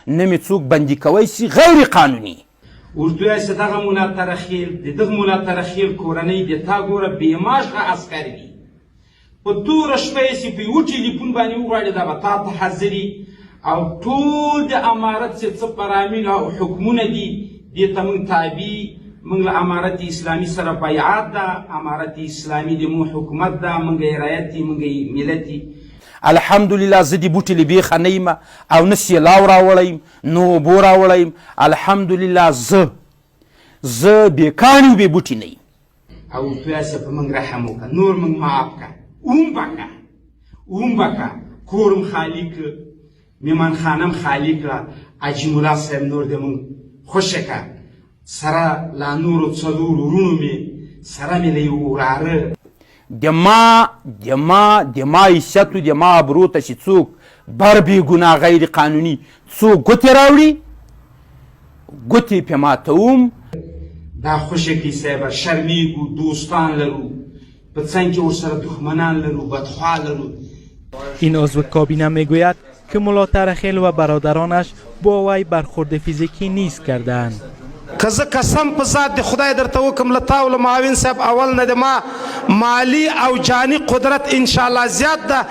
نه مې څوک بندي کوی سي غیر قانوني. ورته وایي چې دغه ملا ترخیل د دغه ملا ترخیل کورنۍ د تا ګوره بېماشغه عسکر وي، په توره شپه یې چې په یوه ټلیفون باندې وغواړي دا به تا ته حاضري او ټول د امارت چې څه فرامین او حکمونه دي دې ته موږ تابع، موږ له امارت اسلامي سره بیعت ده، امارت اسلامي د مو حکومت ده، موږ یې رعیت دي، موږ یې ملت دي. الحمدلله زه د بوټې له بیخه نه یم او نه سیلاو راوړی یم نه اوبو راوړی یم. الحمدلله زه بېکاڼي او بې بوټې نه یم. او ورته وایه چې په موږ رحم وکړه، نور موږ معاف کړه، اوم به کړه، کورم خالي کړه، مېمانخانه م خالي کړه، حاجي ملا صاحب نور د موږ خوښه کړه، سره لا نورو څلورو وروڼو مې سره مې له یو وراره د ما عزت و د ما ابرو ته چې څوک بر بې ګناه غیر قانوني څوک ګوتې راوړي ګوتې پې ماتوم. دا خوښه کړي صاحبه، شرمېږو، دوستان لرو، په څنګ کې ورسره دښمنان لرو، بدخوا لرو. این عضو کابینه میگوید که ملا ترخیل و برادرانش با وی برخورد فیزیکی نیز کردند. که زه قسم په ذات د خدای درته وکړم له تا او له معاون صاحب اول نه د ما مالی او جاني قدرت انشاءالله زیات ده،